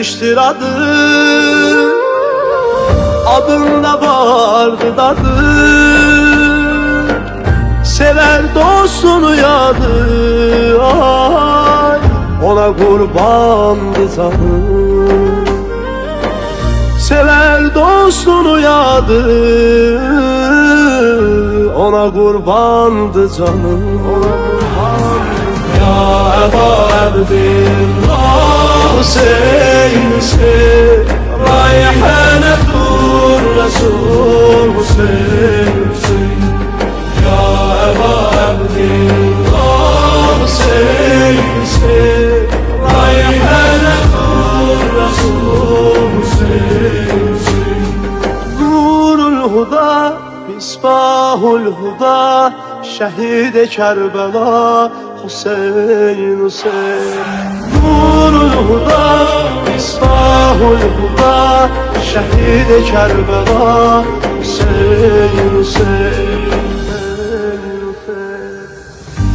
geçmiştir adı, adında vardı dadı. Sever dostunu yadı, ay ona kurbandı canım. Sever dostunu yadı, ona kurbandı canım. Ya Eba Abdillah Hüseyin Hüseyin, Rayhanetur Resul Hüseyin Hüseyin. Ya Eba Abdillah Hüseyin Hüseyin, Rayhanetur Resul Hüseyin Hüseyin. Nurul Huda, Misbahul Huda, Şehid-i Kerbela Hüseyin Hüseyin. Nurul Huda, Misbahul Huda, Şehid-i Kerbela Hüseyin Hüseyin.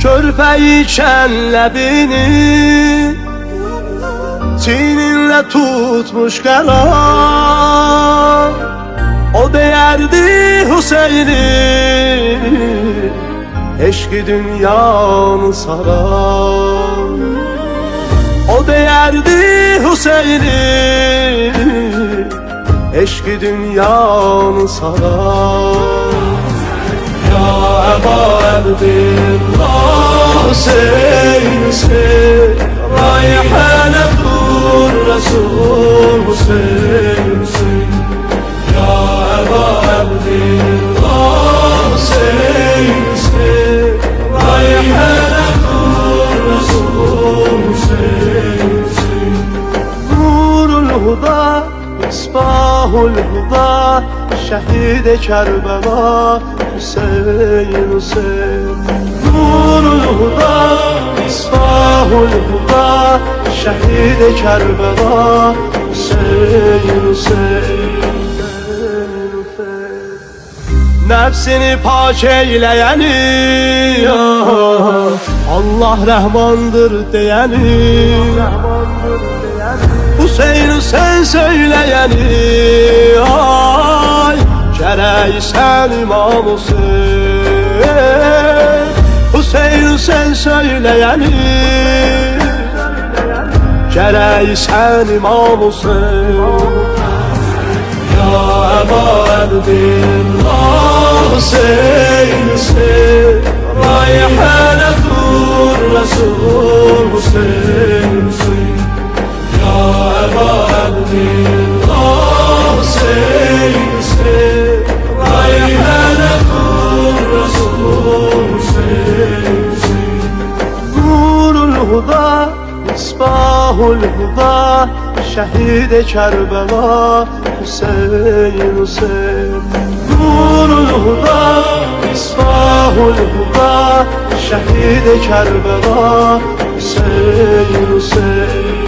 Körpeyken lebini çiğninle tutmuş karar, o değerdi Hüseyin'i, eşki dünyanı saran. O değerdi Hüseyin'i, eşki dünyanı saran. Ya Eba Abdillah Hüseyin Hüseyin, Rayhanetur Resul Hüseyin Hüseyin. Ya Eba Abdillah Hüseyin Hüseyin, Rayhanetur Resul Hüseyin Hüseyin. Nurul Huda, Misbahul Huda, Şehid-i Kerbela Hüseyin Hüseyin. Nurul Huda, Misbahul Huda, Şehid-i Kerbela Hüseyin Hüseyin. Nefsini pak eyleyeni, Allah Rahmandır diyeni, Hüseyin Hüseyin söyleyeni, ay gerek sen İmam Hüseyin. Hüseyin Hüseyin söyleyeni, gerek sen İmam Hüseyin. Ya Eba Abdillah Hüseyin Hüseyin, Rayhanetur Resul Hüseyin Hüseyin. Ya Eba Abdillah Hüseyin Hüseyin, Rayhanetur Resul Hüseyin Hüseyin. Nurul Huda, Misbahul Huda, Şehid-i Kerbela Hüseyin Hüseyin. Nurul Huda, Misbahul Huda, Şehid-i Kerbela Hüseyin Hüseyin.